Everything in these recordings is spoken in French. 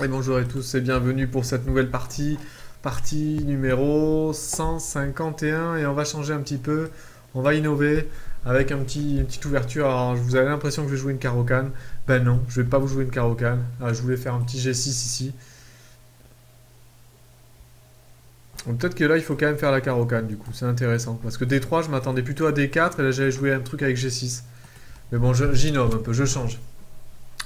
Et bonjour à tous et bienvenue pour cette nouvelle partie numéro 151 et on va changer un petit peu, on va innover avec une petite ouverture. Alors vous avez l'impression que je vais jouer une carocane, ben non, je vais pas vous jouer une carocane. Ah, je voulais faire un petit G6 ici. Donc peut-être que là il faut quand même faire la carocane du coup, c'est intéressant. Parce que D3 je m'attendais plutôt à D4 et là j'allais jouer un truc avec G6. Mais bon, j'innove un peu, je change.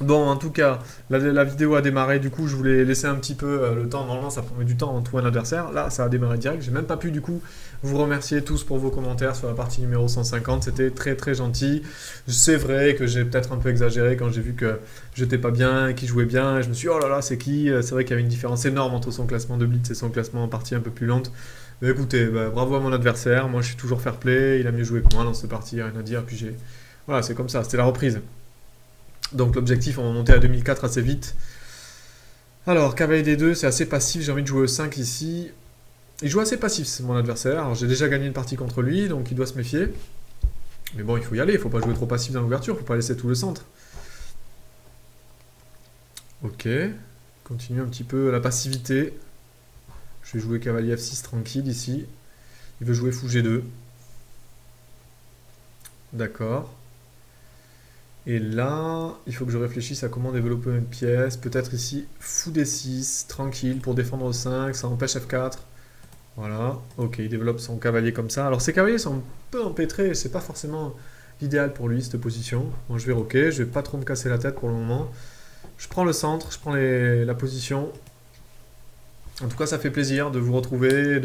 Bon, en tout cas, la vidéo a démarré, du coup, je voulais laisser un petit peu le temps. Normalement, ça prend du temps en trouver un adversaire. Là, ça a démarré direct. J'ai même pas pu, du coup, vous remercier tous pour vos commentaires sur la partie numéro 150. C'était très très gentil. C'est vrai que j'ai peut-être un peu exagéré quand j'ai vu que j'étais pas bien, qu'il jouait bien. Et je me suis dit, oh là là, c'est qui? C'est vrai qu'il y avait une différence énorme entre son classement de blitz et son classement en partie un peu plus lente. Mais écoutez, bah, bravo à mon adversaire. Moi, je suis toujours fair play. Il a mieux joué que moi dans cette partie, rien à dire. Puis j'ai. Voilà, c'est comme ça. C'était la reprise. Donc l'objectif, on va monter à 2004 assez vite. Alors, cavalier D2, c'est assez passif, j'ai envie de jouer E5 ici. Il joue assez passif, c'est mon adversaire. Alors j'ai déjà gagné une partie contre lui, donc il doit se méfier. Mais bon, il faut y aller, il faut pas jouer trop passif dans l'ouverture, il faut pas laisser tout le centre. Ok, continue un petit peu la passivité. Je vais jouer cavalier F6 tranquille ici. Il veut jouer fou G2. D'accord. Et là, il faut que je réfléchisse à comment développer une pièce. Peut-être ici, fou D6, tranquille, pour défendre 5, ça empêche F4. Voilà, ok, il développe son cavalier comme ça. Alors ces cavaliers sont un peu empêtrés, c'est pas forcément l'idéal pour lui, cette position. Bon, je vais roquer, je vais pas trop me casser la tête pour le moment. Je prends le centre, je prends la position. En tout cas, ça fait plaisir de vous retrouver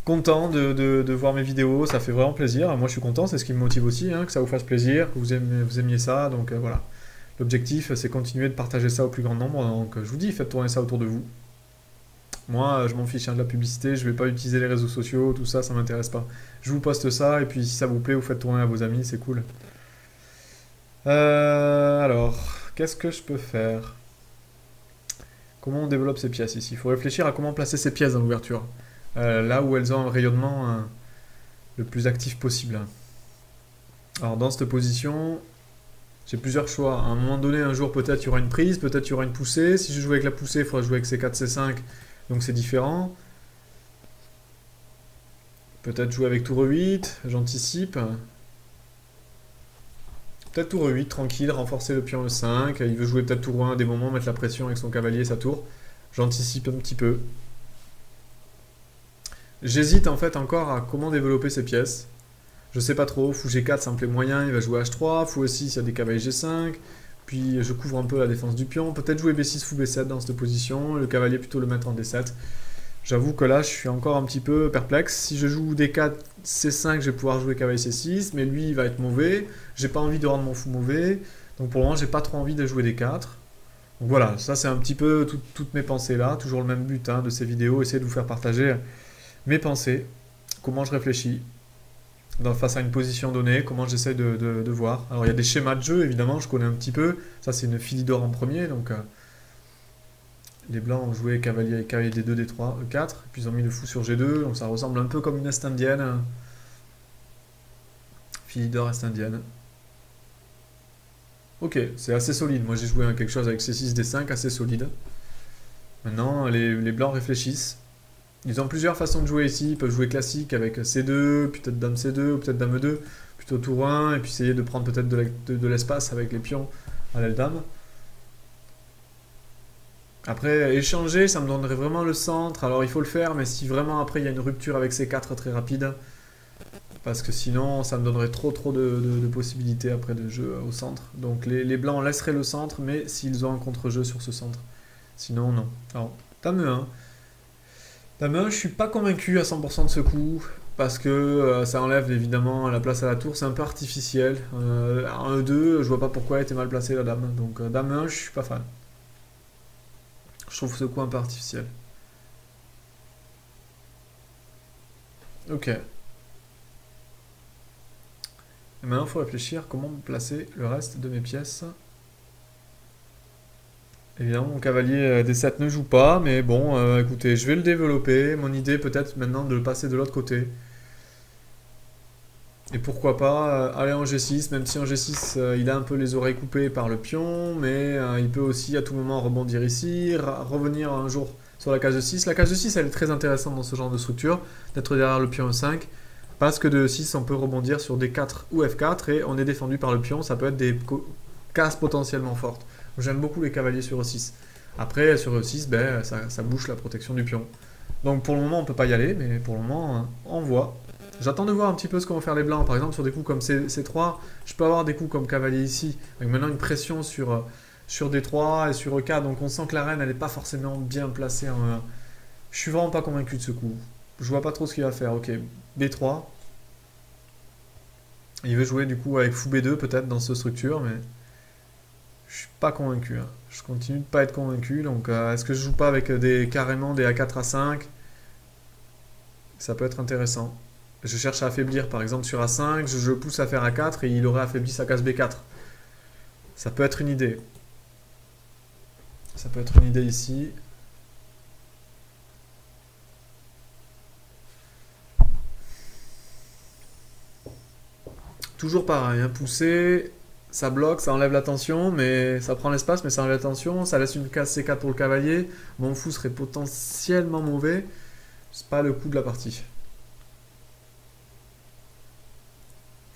content de voir mes vidéos, ça fait vraiment plaisir. Moi, je suis content, c'est ce qui me motive aussi, hein, que ça vous fasse plaisir, que vous aimiez ça. Donc voilà, l'objectif, c'est continuer de partager ça au plus grand nombre. Donc je vous dis, faites tourner ça autour de vous. Moi, je m'en fiche hein, de la publicité, je vais pas utiliser les réseaux sociaux, tout ça, ça m'intéresse pas. Je vous poste ça, et puis si ça vous plaît, vous faites tourner à vos amis, c'est cool. Alors, qu'est-ce que je peux faire? Comment on développe ces pièces ici? Il faut réfléchir à comment placer ces pièces dans l'ouverture. Là où elles ont un rayonnement le plus actif possible. Alors, dans cette position, j'ai plusieurs choix. À un moment donné, un jour, peut-être il y aura une prise, peut-être il y aura une poussée. Si je joue avec la poussée, il faudra jouer avec C4, C5, donc c'est différent. Peut-être jouer avec tour E8, j'anticipe. Peut-être tour E8, tranquille, renforcer le pion E5. Il veut jouer peut-être tour E1 à des moments, mettre la pression avec son cavalier et sa tour. J'anticipe un petit peu. J'hésite en fait encore à comment développer ces pièces. Je sais pas trop, fou G4 ça me plaît moyen, il va jouer H3, fou E6 il y a des cavaliers G5, puis je couvre un peu la défense du pion, peut-être jouer B6, fou B7 dans cette position, le cavalier plutôt le mettre en D7. J'avoue que là, je suis encore un petit peu perplexe. Si je joue D4, C5, je vais pouvoir jouer cavalier C6, mais lui, il va être mauvais. J'ai pas envie de rendre mon fou mauvais. Donc pour le moment, j'ai pas trop envie de jouer D4. Donc voilà, ça c'est un petit peu toutes mes pensées là. Toujours le même but hein, de ces vidéos, essayer de vous faire partager mes pensées, comment je réfléchis face à une position donnée, comment j'essaie de voir. Alors il y a des schémas de jeu, évidemment, je connais un petit peu. Ça c'est une fille d'or en premier, donc les blancs ont joué cavalier, cavalier D2, D3, E4, puis ils ont mis le fou sur G2, donc ça ressemble un peu comme une est indienne. Fille d'or est indienne. Ok, c'est assez solide. Moi j'ai joué quelque chose avec C6, D5, assez solide. Maintenant, les blancs réfléchissent. Ils ont plusieurs façons de jouer ici. Ils peuvent jouer classique avec C2, puis peut-être dame C2, ou peut-être dame E2, plutôt tour 1, et puis essayer de prendre peut-être de l'espace avec les pions à l'aile dame. Après, échanger, ça me donnerait vraiment le centre. Alors il faut le faire, mais si vraiment après il y a une rupture avec C4 très rapide, parce que sinon ça me donnerait trop de possibilités après de jeu au centre. Donc les blancs laisseraient le centre, mais s'ils ont un contre-jeu sur ce centre. Sinon, non. Alors, dame E1. Dame 1, je suis pas convaincu à 100% de ce coup, parce que ça enlève évidemment la place à la tour, c'est un peu artificiel. En E2, je vois pas pourquoi elle était mal placée la dame. Donc dame 1, je suis pas fan. Je trouve ce coup un peu artificiel. Ok. Et maintenant, il faut réfléchir comment placer le reste de mes pièces. Évidemment, mon cavalier D7 ne joue pas, mais bon, écoutez, je vais le développer. Mon idée peut-être maintenant de le passer de l'autre côté. Et pourquoi pas aller en G6, même si en G6 il a un peu les oreilles coupées par le pion, mais il peut aussi à tout moment rebondir ici, revenir un jour sur la case de 6. La case de 6 elle est très intéressante dans ce genre de structure, d'être derrière le pion E5, parce que de E6 on peut rebondir sur D4 ou F4 et on est défendu par le pion, ça peut être des cases potentiellement fortes. J'aime beaucoup les cavaliers sur E6. Après sur E6 ben, ça bouche la protection du pion. Donc pour le moment on peut pas y aller, mais pour le moment on voit. J'attends de voir un petit peu ce qu'ont faire les blancs. Par exemple, sur des coups comme C3, je peux avoir des coups comme cavalier ici, avec maintenant une pression sur D3 et sur E4. Donc on sent que la reine, elle n'est pas forcément bien placée en E1. Je suis vraiment pas convaincu de ce coup. Je vois pas trop ce qu'il va faire. Ok, B3. Il veut jouer du coup avec fou B2 peut-être dans cette structure, mais je suis pas convaincu. Hein. Je continue de pas être convaincu. Donc est-ce que je joue pas avec carrément des A4 A5? Ça peut être intéressant. Je cherche à affaiblir, par exemple sur A5, je pousse à faire A4 et il aurait affaibli sa case B4. Ça peut être une idée. Ça peut être une idée ici. Toujours pareil, hein, pousser, ça bloque, ça enlève la tension, mais ça prend l'espace, mais ça enlève la tension, ça laisse une case C4 pour le cavalier. Mon fou serait potentiellement mauvais. C'est pas le coup de la partie.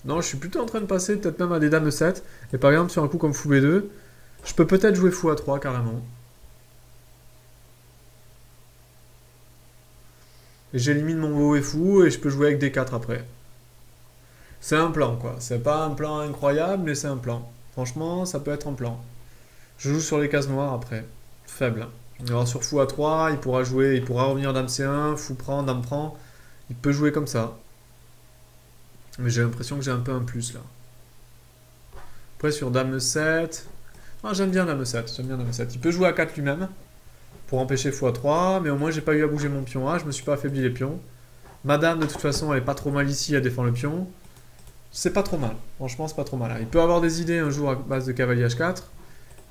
Non, je suis plutôt en train de passer peut-être même à des dames E7. Et par exemple, sur un coup comme fou B2, je peux peut-être jouer fou A3 carrément. Et j'élimine mon veau et fou et je peux jouer avec D4 après. C'est un plan quoi. C'est pas un plan incroyable, mais c'est un plan. Franchement, ça peut être un plan. Je joue sur les cases noires après. Faible. Alors sur fou A3, il pourra jouer, il pourra revenir dame C1, fou prend, dame prend. Il peut jouer comme ça. Mais j'ai l'impression que j'ai un peu un plus là. Après sur dame E7. Ah, j'aime bien dame E7. J'aime bien dame E7. Il peut jouer A4 lui-même pour empêcher fou A3, mais au moins j'ai pas eu à bouger mon pion A, je me suis pas affaibli les pions. Madame de toute façon elle est pas trop mal ici à défendre le pion. C'est pas trop mal, franchement c'est pas trop mal. Il peut avoir des idées un jour à base de cavalier H4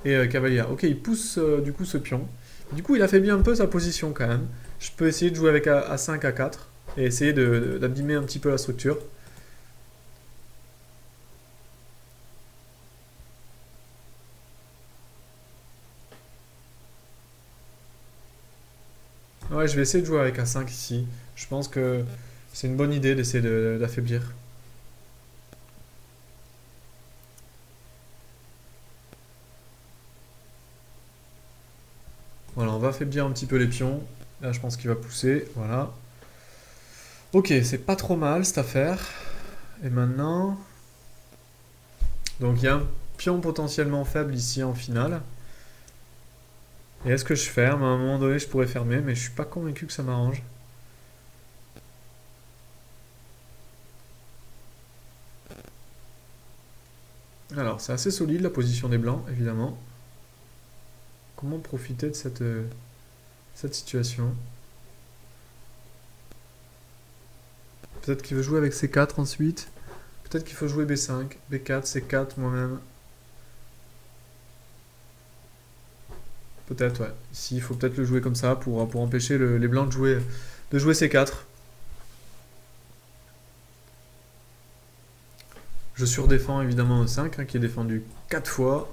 et cavalier A. Ok, il pousse du coup ce pion. Du coup il affaiblit un peu sa position quand même. Je peux essayer de jouer avec A5, A4 et essayer d'abîmer un petit peu la structure. Ouais, je vais essayer de jouer avec A5 ici. Je pense que c'est une bonne idée d'essayer d'affaiblir. Voilà, on va affaiblir un petit peu les pions. Là, je pense qu'il va pousser. Voilà. Ok, c'est pas trop mal cette affaire. Et maintenant... Donc, il y a un pion potentiellement faible ici en finale. Et est-ce que je ferme? À un moment donné, je pourrais fermer, mais je suis pas convaincu que ça m'arrange. Alors, c'est assez solide la position des blancs, évidemment. Comment profiter de cette situation? Peut-être qu'il veut jouer avec C4 ensuite. Peut-être qu'il faut jouer B5, B4, C4 moi-même. Peut-être, ouais. Ici, il faut peut-être le jouer comme ça pour empêcher les blancs de jouer C4. Je surdéfends évidemment E5, hein, qui est défendu 4 fois.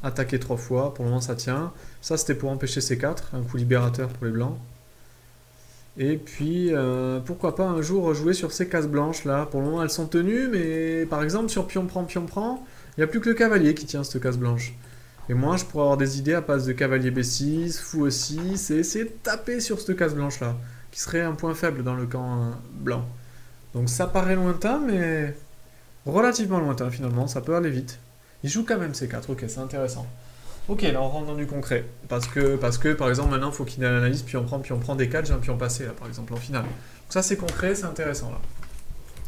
Attaqué 3 fois, pour le moment ça tient. Ça c'était pour empêcher C4, un coup libérateur pour les blancs. Et puis, pourquoi pas un jour jouer sur ces cases blanches là. Pour le moment elles sont tenues, mais par exemple sur pion prend, il n'y a plus que le cavalier qui tient cette case blanche. Et moi je pourrais avoir des idées à base de cavalier B6, fou E6, et essayer de taper sur cette case blanche là, qui serait un point faible dans le camp blanc. Donc ça paraît lointain, mais relativement lointain finalement, ça peut aller vite. Il joue quand même C4, ok, c'est intéressant. Ok, là on rentre dans du concret. Parce que par exemple, maintenant il faut qu'il analyse, puis on prend des 4, j'ai un pion passé là, par exemple, en finale. Donc ça c'est concret, c'est intéressant là.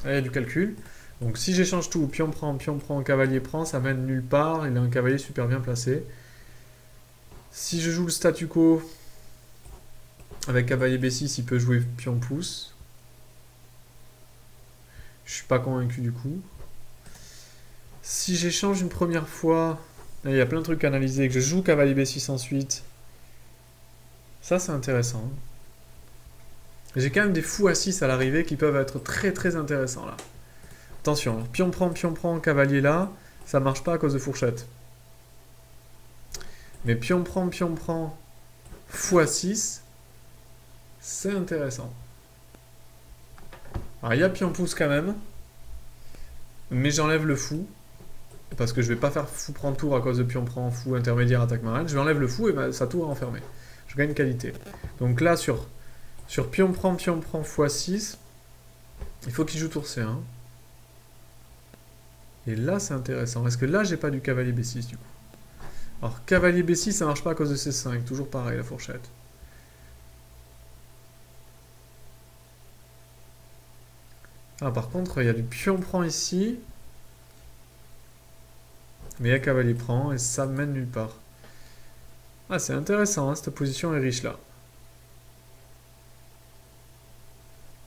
Là il y a du calcul. Donc si j'échange tout, pion prend, cavalier prend, ça mène nulle part, il a un cavalier super bien placé. Si je joue le statu quo, avec cavalier B6, il peut jouer pion pousse. Je suis pas convaincu du coup. Si j'échange une première fois, là, il y a plein de trucs à analyser, que je joue cavalier B6 ensuite, ça c'est intéressant. J'ai quand même des fous à 6 à l'arrivée qui peuvent être très très intéressants là. Attention, pion prend, cavalier là. Ça marche pas à cause de fourchette. Mais pion prend, x6. C'est intéressant. Alors, il y a pion pouce quand même. Mais j'enlève le fou. Parce que je vais pas faire fou prend tour à cause de pion prend, fou intermédiaire, attaque marraine. Je vais enlève le fou et sa tour est enfermée. Je gagne qualité. Donc là, sur pion prend, x6, il faut qu'il joue tour C1. Et là, c'est intéressant. Est-ce que là, j'ai pas du cavalier B6 du coup? Alors, cavalier B6, ça marche pas à cause de C5. Toujours pareil, la fourchette. Ah, par contre, il y a du pion prend ici. Mais il y a cavalier prend et ça mène nulle part. Ah, c'est intéressant, hein, cette position est riche là.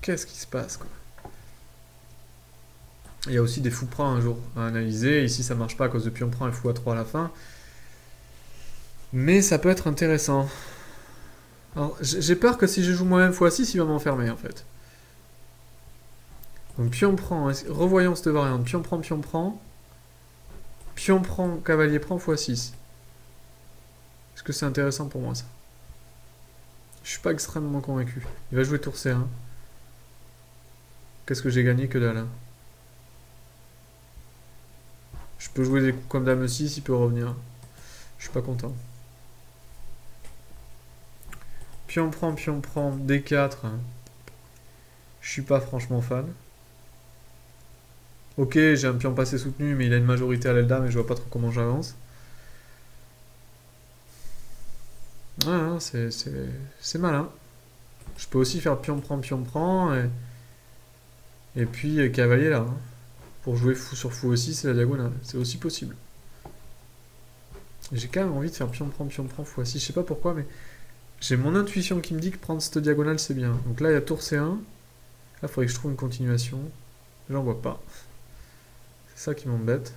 Qu'est-ce qui se passe, quoi? Il y a aussi des fous prend un jour à analyser. Ici, ça marche pas à cause de pion prend et fou à 3 à la fin. Mais ça peut être intéressant. Alors, j'ai peur que si je joue moi-même x6, il va m'enfermer en fait. Donc pion prend, revoyons cette variante. Pion prend, cavalier prend x6. Est-ce que c'est intéressant pour moi ça? Je suis pas extrêmement convaincu. Il va jouer tour C1. Qu'est-ce que j'ai gagné que dalle? Je peux jouer des coups comme dame 6, il peut revenir. Je suis pas content. Pion prend, D4. Je suis pas franchement fan. Ok, j'ai un pion passé soutenu, mais il a une majorité à l'aile dame et je vois pas trop comment j'avance. Ah, c'est malin. Je peux aussi faire pion prend, et puis cavalier là. Hein. Pour jouer fou sur fou aussi, c'est la diagonale. C'est aussi possible. J'ai quand même envie de faire pion prend, x6. Je sais pas pourquoi, mais j'ai mon intuition qui me dit que prendre cette diagonale, c'est bien. Donc là, il y a tour C1. Là, il faudrait que je trouve une continuation. J'en vois pas. C'est ça qui m'embête.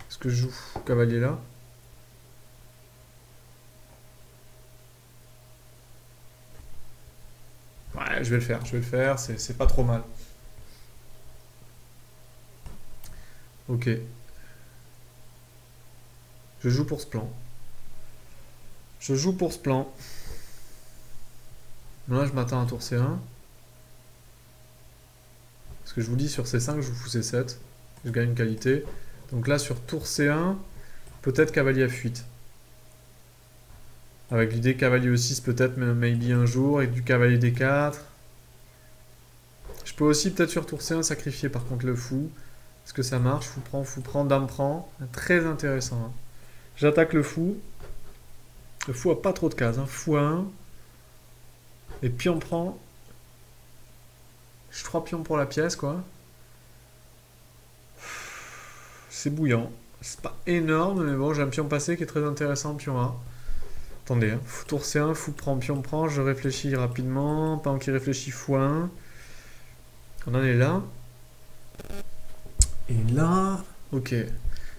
Est-ce que je joue cavalier là? Ouais, je vais le faire, c'est pas trop mal. Ok. Je joue pour ce plan. Là, je m'attends à tour C1. Parce que je vous dis, sur C5, je joue fou C7. Je gagne une qualité. Donc là, sur tour C1, peut-être cavalier F8. Avec l'idée cavalier E6, peut-être, maybe un jour, avec du cavalier D4. Je peux aussi, peut-être sur tour C1, sacrifier par contre le fou. Est-ce que ça marche? Fou prend, dame prend. Très intéressant. Hein. J'attaque le fou. Le fou a pas trop de cases. Hein. Fou à 1. Et pion prend. Je 3 pions pour la pièce, quoi. C'est bouillant. C'est pas énorme, mais bon, j'ai un pion passé qui est très intéressant, pion A. Attendez, hein. Tour C1, fou prend, pion prend. Je réfléchis rapidement. Pendant qu'il réfléchit, fou 1. On en est là. Et là... Ok.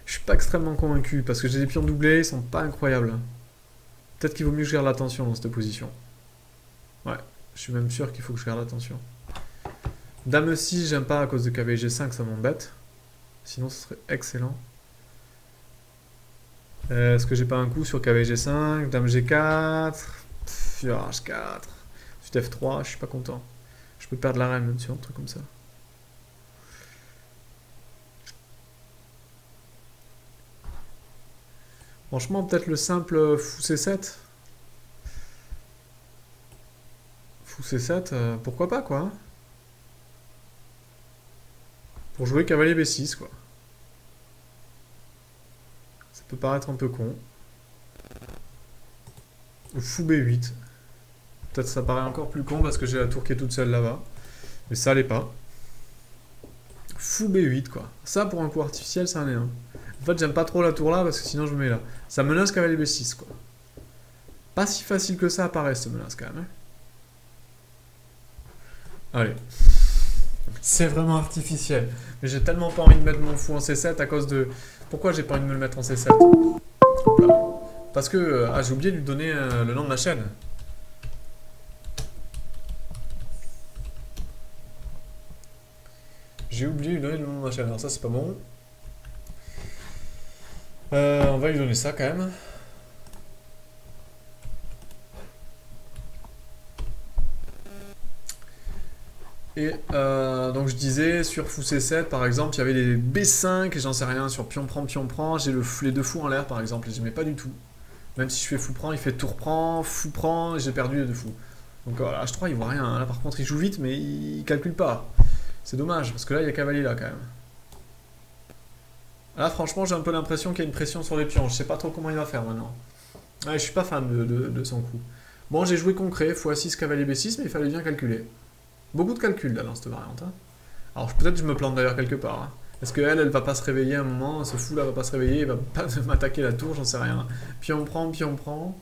Je suis pas extrêmement convaincu, parce que j'ai des pions doublés, ils sont pas incroyables. Peut-être qu'il vaut mieux que je garde l'attention dans cette position. Ouais, je suis même sûr qu'il faut que je garde l'attention. Dame 6, j'aime pas à cause de cavalier G5, ça m'embête. Sinon, ce serait excellent. Est-ce que j'ai pas un coup sur cavalier G5, dame G4, H4, suite F3, je suis pas content. Je peux perdre la reine même sur un truc comme ça. Franchement, peut-être le simple fou C7. Fou C7, pourquoi pas, quoi. Pour jouer cavalier B6, quoi. Ça peut paraître un peu con. Ou fou B8. Peut-être ça paraît encore plus con parce que j'ai la tour qui est toute seule là-bas. Mais ça l'est pas. Fou B8, quoi. Ça, pour un coup artificiel, ça en est un. En fait, j'aime pas trop la tour là parce que sinon je me mets là. Ça menace cavalier B6, quoi. Pas si facile que ça apparaît, cette menace, quand même. Hein. Allez. C'est vraiment artificiel. Mais j'ai tellement pas envie de mettre mon fou en C7 à cause de... Pourquoi j'ai pas envie de me le mettre en C7? Parce que... Ah, j'ai oublié de lui donner le nom de la chaîne. J'ai oublié lui donner le nom de machin. Alors ça c'est pas bon. On va lui donner ça quand même. Et donc je disais, sur fou C7 par exemple, il y avait les B5, et j'en sais rien, sur pion prend, j'ai les deux fous en l'air par exemple, et j'aimais pas du tout. Même si je fais fou prend, il fait tour prend, fou prend, et j'ai perdu les deux fous. Donc voilà, H3 il voit rien, là par contre il joue vite, mais il calcule pas. C'est dommage, parce que là il y a cavalier là quand même. Là franchement j'ai un peu l'impression qu'il y a une pression sur les pions, je sais pas trop comment il va faire maintenant. Ouais, je suis pas fan de son coup. Bon j'ai joué concret, x6 cavalier B6, mais il fallait bien calculer. Beaucoup de calculs là dans cette variante. Hein. Alors peut-être que je me plante d'ailleurs quelque part. Hein. Est-ce qu'elle, elle va pas se réveiller à un moment, ce fou là va pas se réveiller, il va pas m'attaquer la tour, j'en sais rien. Puis on prend, puis on prend.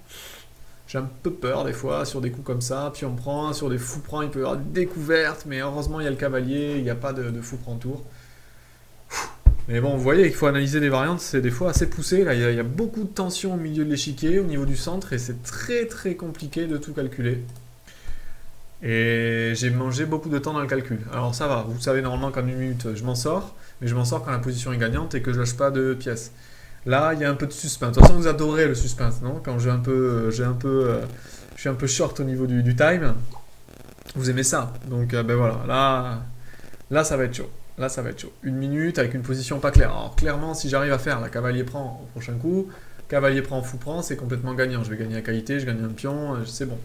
J'ai un peu peur des fois sur des coups comme ça, puis on prend, sur des fous prend, il peut y avoir des découvertes, mais heureusement il y a le cavalier, il n'y a pas de fou prend tour. Mais bon, vous voyez qu'il faut analyser les variantes, c'est des fois assez poussé. Là, il y a beaucoup de tension au milieu de l'échiquier, au niveau du centre, et c'est très très compliqué de tout calculer. Et j'ai mangé beaucoup de temps dans le calcul. Alors ça va, vous savez normalement qu'en 1 minute je m'en sors, mais je m'en sors quand la position est gagnante et que je lâche pas de pièces. Là, il y a un peu de suspense. De toute façon, vous adorez le suspense, non? Quand je suis un peu short au niveau du time, vous aimez ça. Donc ben voilà, là ça va être chaud. Là ça va être chaud. 1 minute avec une position pas claire. Alors clairement, si j'arrive à faire la cavalier prend au prochain coup, cavalier prend, fou prend, c'est complètement gagnant. Je vais gagner la qualité, je gagne un pion, c'est bon.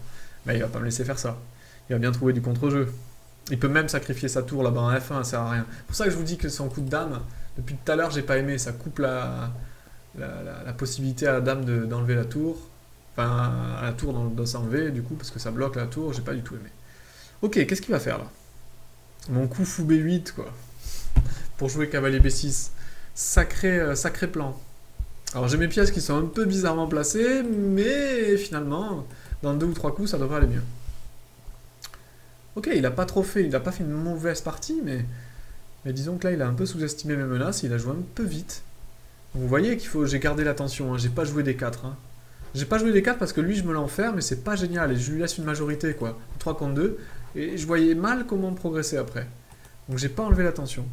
Mais il va pas me laisser faire ça. Il va bien trouver du contre-jeu. Il peut même sacrifier sa tour là-bas en F1, ça sert à rien. C'est pour ça que je vous dis que son coup de dame, depuis tout à l'heure, j'ai pas aimé. Ça coupe la possibilité à la dame d'enlever la tour. Enfin, à la tour de s'enlever, du coup, parce que ça bloque la tour, j'ai pas du tout aimé. Ok, qu'est-ce qu'il va faire là? Mon coup fou B8, quoi. Pour jouer cavalier B6. Sacré plan. Alors j'ai mes pièces qui sont un peu bizarrement placées, mais finalement, dans 2 ou 3 coups, ça devrait aller mieux. Ok, il a pas trop fait, il a pas fait une mauvaise partie, mais disons que là, il a un peu sous-estimé mes menaces, il a joué un peu vite. Donc, vous voyez j'ai gardé l'attention, hein, j'ai pas joué des 4. Hein. J'ai pas joué des 4 parce que lui, je me l'enferme, mais c'est pas génial, et je lui laisse une majorité, quoi. 3 contre 2, et je voyais mal comment progresser après. Donc j'ai pas enlevé l'attention.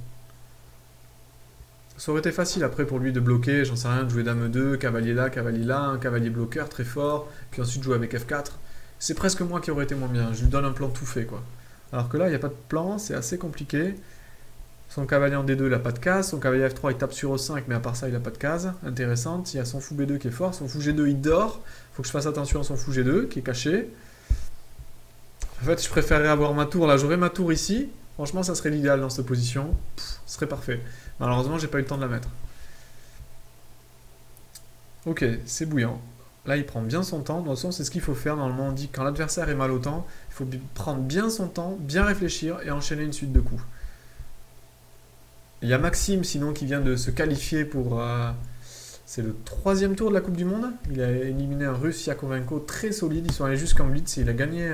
Ça aurait été facile après pour lui de bloquer, j'en sais rien, de jouer dame 2, cavalier là, un cavalier bloqueur très fort, puis ensuite jouer avec F4. C'est presque moi qui aurais été moins bien, je lui donne un plan tout fait quoi. Alors que là, il n'y a pas de plan, c'est assez compliqué. Son cavalier en D2, il n'a pas de case, son cavalier F3, il tape sur E5, mais à part ça, il n'a pas de case. Intéressante, il y a son fou B2 qui est fort, son fou G2, il dort. Il faut que je fasse attention à son fou G2, qui est caché. En fait, je préférerais avoir ma tour là, j'aurais ma tour ici. Franchement, ça serait l'idéal dans cette position. Ce serait parfait. Malheureusement, j'ai pas eu le temps de la mettre. Ok, c'est bouillant. Là, il prend bien son temps. De toute façon, c'est ce qu'il faut faire. Normalement, on dit que quand l'adversaire est mal au temps, il faut prendre bien son temps, bien réfléchir et enchaîner une suite de coups. Il y a Maxime, sinon, qui vient de se qualifier pour... c'est le 3e tour de la Coupe du Monde. Il a éliminé un Russe, Yakovenko, très solide. Ils sont allés jusqu'en Blitz et il a gagné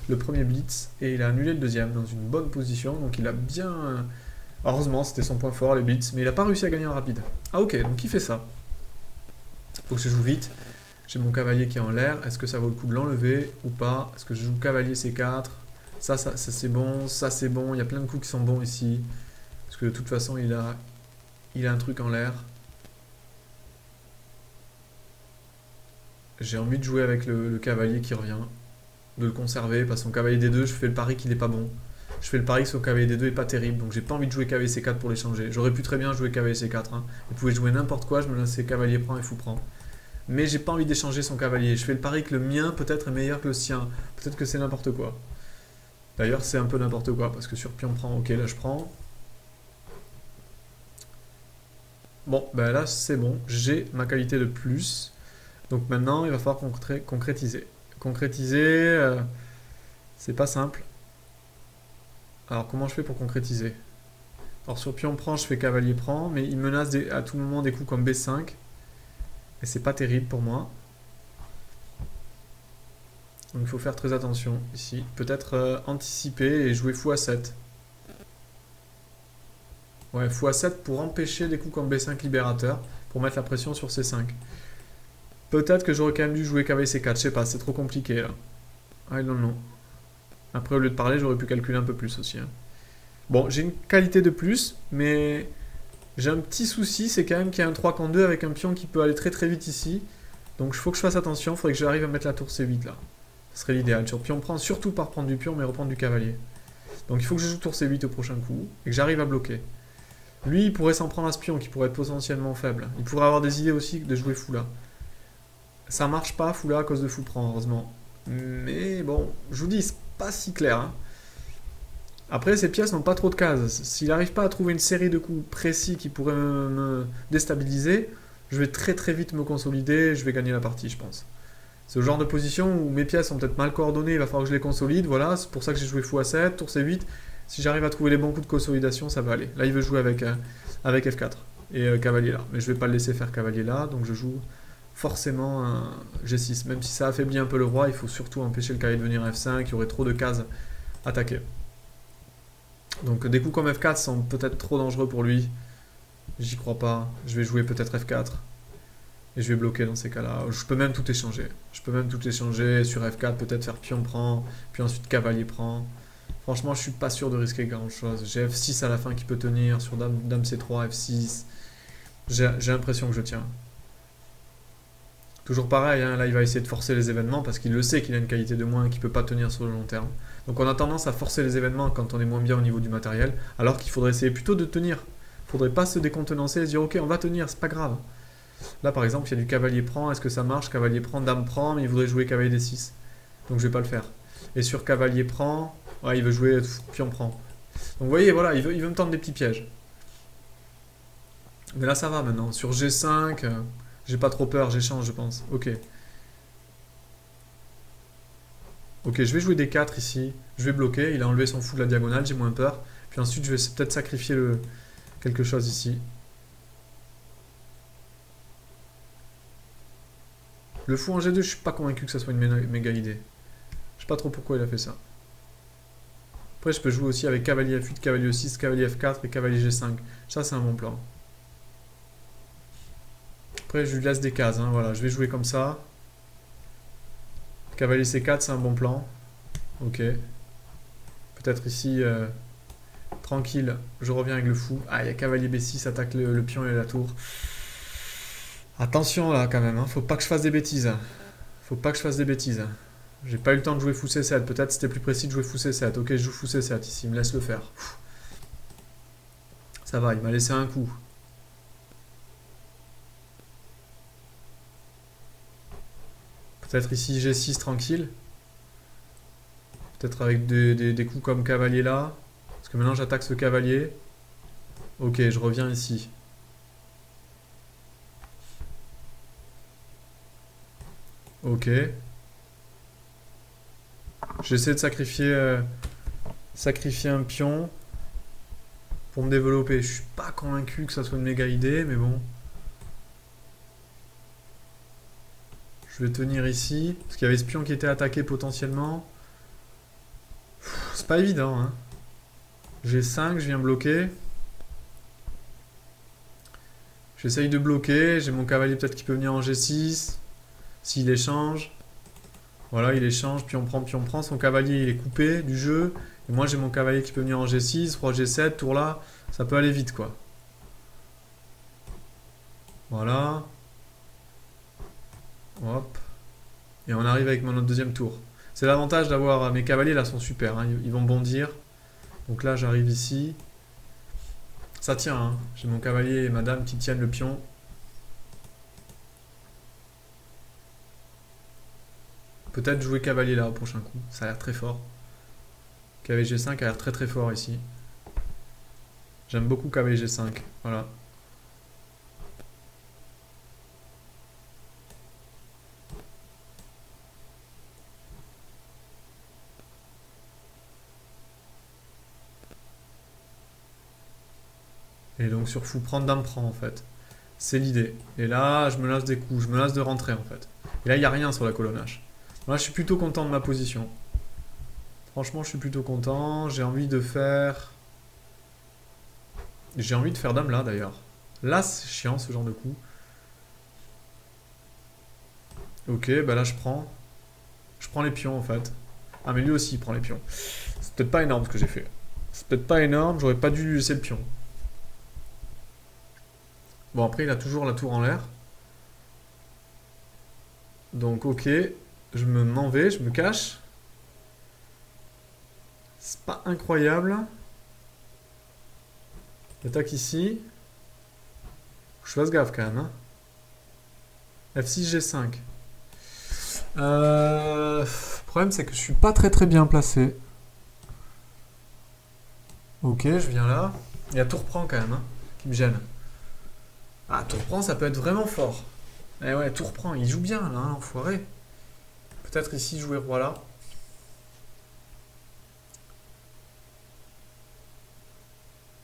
le premier Blitz. Et il a annulé le 2e dans une bonne position. Donc il a bien... heureusement, c'était son point fort, les Blitz. Mais il n'a pas réussi à gagner en rapide. Ah ok, donc il fait ça. Faut que je joue vite. J'ai mon cavalier qui est en l'air. Est-ce que ça vaut le coup de l'enlever ou pas? Est-ce que je joue cavalier C4? Ça c'est bon. Ça c'est bon. Il y a plein de coups qui sont bons ici. Parce que de toute façon, il a un truc en l'air. J'ai envie de jouer avec le cavalier qui revient. De le conserver. Parce que son cavalier D2, je fais le pari qu'il n'est pas bon. Je fais le pari que son cavalier D2 est pas terrible. Donc j'ai pas envie de jouer cavalier C4 pour l'échanger. J'aurais pu très bien jouer cavalier C4. Hein. Vous pouvez jouer n'importe quoi. Je me laisse cavalier prend et fou prend. Mais j'ai pas envie d'échanger son cavalier. Je fais le pari que le mien peut-être est meilleur que le sien. Peut-être que c'est n'importe quoi. D'ailleurs, c'est un peu n'importe quoi. Parce que sur pion prend, ok, là je prends. Bon, ben là c'est bon. J'ai ma qualité de plus. Donc maintenant, il va falloir concrétiser. Concrétiser, c'est pas simple. Alors comment je fais pour concrétiser? Alors sur pion prend, je fais cavalier prend. Mais il menace à tout moment des coups comme B5. Et c'est pas terrible pour moi. Donc il faut faire très attention ici. Peut-être anticiper et jouer fou A7. Ouais, fou A7 pour empêcher des coups comme B5 libérateur. Pour mettre la pression sur C5. Peut-être que j'aurais quand même dû jouer cavalier C4. Je sais pas, c'est trop compliqué là. Ah non, non. Après, au lieu de parler, j'aurais pu calculer un peu plus aussi. Hein. Bon, j'ai une qualité de plus, mais j'ai un petit souci, c'est quand même qu'il y a un 3 contre 2 avec un pion qui peut aller très très vite ici. Donc il faut que je fasse attention, il faudrait que j'arrive à mettre la tour C8 là. Ce serait l'idéal. Sur pion prend, surtout par prendre du pion, mais reprendre du cavalier. Donc il faut que je joue tour C8 au prochain coup, et que j'arrive à bloquer. Lui, il pourrait s'en prendre à ce pion, qui pourrait être potentiellement faible. Il pourrait avoir des idées aussi de jouer fou là. Ça marche pas fou là à cause de fou prend, heureusement. Mais bon, je vous dis, c'est pas si clair. Hein. Après, ces pièces n'ont pas trop de cases. S'il n'arrive pas à trouver une série de coups précis qui pourraient me déstabiliser, je vais très très vite me consolider, je vais gagner la partie, je pense. C'est le genre de position où mes pièces sont peut-être mal coordonnées, il va falloir que je les consolide, voilà, c'est pour ça que j'ai joué fou A7, tour C8. Si j'arrive à trouver les bons coups de consolidation, ça va aller. Là, il veut jouer avec F4 et cavalier là. Mais je vais pas le laisser faire cavalier là, donc je joue forcément un G6. Même si ça affaiblit un peu le roi, il faut surtout empêcher le cavalier de venir F5, il y aurait trop de cases attaquées. Donc des coups comme F4 sont peut-être trop dangereux pour lui. J'y crois pas. Je vais jouer peut-être F4. Et je vais bloquer dans ces cas-là. Je peux même tout échanger. Je peux même tout échanger sur F4, peut-être faire pion prend, puis ensuite cavalier prend. Franchement, je suis pas sûr de risquer grand-chose. J'ai F6 à la fin qui peut tenir, sur dame C3, F6. J'ai l'impression que je tiens. Toujours pareil, hein, là il va essayer de forcer les événements parce qu'il le sait qu'il a une qualité de moins et qu'il ne peut pas tenir sur le long terme. Donc on a tendance à forcer les événements quand on est moins bien au niveau du matériel, alors qu'il faudrait essayer plutôt de tenir. Il ne faudrait pas se décontenancer et se dire ok on va tenir, c'est pas grave. Là par exemple il y a du cavalier prend, est-ce que ça marche? Cavalier prend, dame prend, mais il voudrait jouer cavalier D6. Donc je vais pas le faire. Et sur cavalier prend, ouais, il veut jouer pion prend. Donc vous voyez voilà, il veut me tendre des petits pièges. Mais là ça va maintenant. Sur G5, j'ai pas trop peur, j'échange je pense. Ok. Ok, je vais jouer des 4 ici. Je vais bloquer. Il a enlevé son fou de la diagonale, j'ai moins peur. Puis ensuite, je vais peut-être sacrifier quelque chose ici. Le fou en G2, je suis pas convaincu que ça soit une méga idée. Je sais pas trop pourquoi il a fait ça. Après, je peux jouer aussi avec cavalier F8, cavalier E6, cavalier F4 et cavalier G5. Ça, c'est un bon plan. Après, je lui laisse des cases. Hein, voilà, je vais jouer comme ça. Cavalier C4, c'est un bon plan. Ok. Peut-être ici, tranquille, je reviens avec le fou. Ah, il y a cavalier B6, attaque le pion et la tour. Attention là quand même, hein. Faut pas que je fasse des bêtises. Faut pas que je fasse des bêtises. J'ai pas eu le temps de jouer fou C7. Peut-être c'était plus précis de jouer fou C7. Ok, je joue fou C7 ici, il me laisse le faire. Ça va, il m'a laissé un coup. Peut-être ici G6 tranquille. Peut-être avec des coups comme cavalier là. Parce que maintenant j'attaque ce cavalier. Ok, je reviens ici. Ok. J'essaie de sacrifier un pion pour me développer. Je suis pas convaincu que ça soit une méga idée, mais bon. Je vais tenir ici, parce qu'il y avait ce pion qui était attaqué potentiellement. C'est pas évident, hein. G5, je viens bloquer. J'essaye de bloquer. J'ai mon cavalier peut-être qui peut venir en G6. S'il échange. Voilà, il échange, puis on prend. Son cavalier, il est coupé du jeu. Et moi, j'ai mon cavalier qui peut venir en G6, roi G7, tour là. Ça peut aller vite, quoi. Voilà. Hop. Et on arrive avec mon deuxième tour. C'est l'avantage d'avoir... Mes cavaliers, là, sont super. Hein, ils vont bondir. Donc là, j'arrive ici. Ça tient, hein. J'ai mon cavalier et madame qui tiennent le pion. Peut-être jouer cavalier là au prochain coup. Ça a l'air très fort. Cavalier G5 a l'air très très fort ici. J'aime beaucoup cavalier G5. Voilà. Et donc sur fou prendre, dame prend en fait. C'est l'idée. Et là, je me lasse des coups. Je me lasse de rentrer en fait. Et là, il n'y a rien sur la colonne H. Moi, je suis plutôt content de ma position. Franchement, je suis plutôt content. J'ai envie de faire... J'ai envie de faire dame là d'ailleurs. Là, c'est chiant ce genre de coup. Ok, bah là, je prends. Je prends les pions en fait. Ah, mais lui aussi, il prend les pions. C'est peut-être pas énorme ce que j'ai fait. C'est peut-être pas énorme, j'aurais pas dû lui laisser le pion. Bon, après, il a toujours la tour en l'air. Donc, ok. Je m'en vais, je me cache. C'est pas incroyable. Attaque ici. Je fasse gaffe quand même. Hein. F6, G5. Le problème, c'est que je suis pas très bien placé. Ok, je viens là. Il y a tour prend quand même, hein, qui me gêne. Ah, tour prend, ça peut être vraiment fort. Eh ouais, tour prend, il joue bien là, l'enfoiré. Peut-être ici jouer roi là.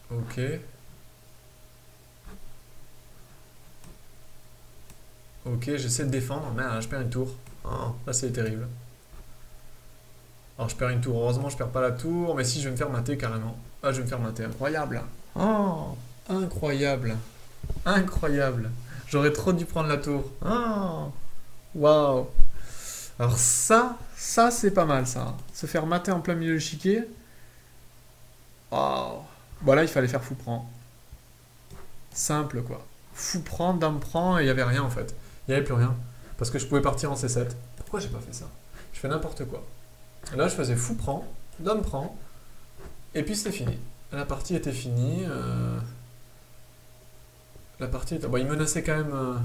Ok. Ok, j'essaie de défendre. Mais je perds une tour. Oh, là c'est terrible. Alors je perds une tour. Heureusement, je perds pas la tour. Mais si, je vais me faire mater carrément. Ah, je vais me faire mater. Incroyable. Oh, incroyable. Incroyable. J'aurais trop dû prendre la tour. Oh, waouh. Alors ça c'est pas mal ça. Se faire mater en plein milieu de l'échiquier. Waouh. Bon là, il fallait faire fou prend. Simple quoi. Fou prend, dame prend et il y avait rien en fait. Il n'y avait plus rien. Parce que je pouvais partir en C7. Pourquoi j'ai pas fait ça? Je fais n'importe quoi. Là, je faisais fou prend, dame prend, et puis c'était fini. La partie était finie. La partie était... Bon, il menaçait quand même...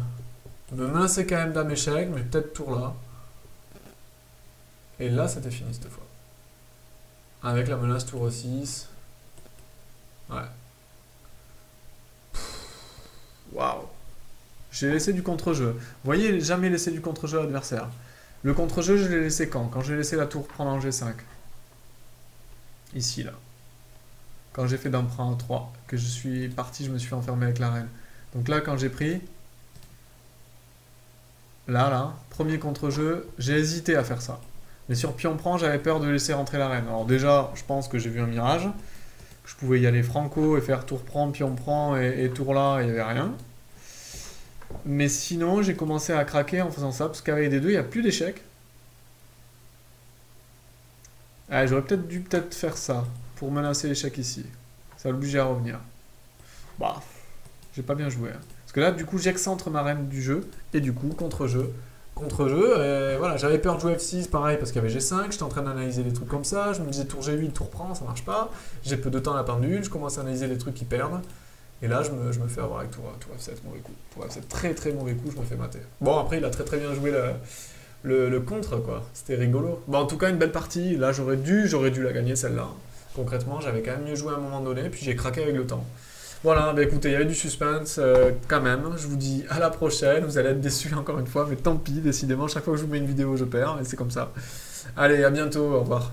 Il me menaçait quand même dame échec, mais peut-être tour là. Et là, c'était fini cette fois. Avec la menace tour 6. Ouais. Waouh. J'ai laissé du contre-jeu. Vous voyez, jamais laissé du contre-jeu à l'adversaire. Le contre-jeu, je l'ai laissé quand? Quand j'ai laissé la tour prendre en G5. Ici, là. Quand j'ai fait d'emprunt en 3. Que je suis parti, je me suis enfermé avec la reine. Donc là, quand j'ai pris... Là, premier contre-jeu, j'ai hésité à faire ça. Mais sur pion prend, j'avais peur de laisser rentrer la reine. Alors déjà, je pense que j'ai vu un mirage. Que je pouvais y aller franco et faire tour prend, pion prend et tour là, il n'y avait rien. Mais sinon, j'ai commencé à craquer en faisant ça, parce qu'avec des deux, il n'y a plus d'échecs. Ah, j'aurais peut-être dû faire ça, pour menacer l'échec ici. Ça l'obligeait à revenir. Bah, j'ai pas bien joué. Hein. Parce que là, du coup, j'excentre ma reine du jeu, et du coup, contre-jeu. Contre-jeu, et voilà, j'avais peur de jouer F6, pareil, parce qu'il y avait G5, j'étais en train d'analyser des trucs comme ça, je me disais tour G8, tour prend, ça marche pas, j'ai peu de temps à la pendule, je commence à analyser les trucs qui perdent, et là, je me fais avoir avec tour F7, mauvais coup. Tour F7, très mauvais coup, je me fais mater. Bon, après, il a très bien joué le contre, quoi. C'était rigolo. Bon, en tout cas, une belle partie. Là, j'aurais dû la gagner, celle-là. Concrètement, j'avais quand même mieux joué à un moment donné, puis j'ai craqué avec le temps. Voilà, bah écoutez, il y avait du suspense quand même. Je vous dis à la prochaine. Vous allez être déçus encore une fois, mais tant pis, décidément, chaque fois que je vous mets une vidéo, je perds, et c'est comme ça. Allez, à bientôt, au revoir.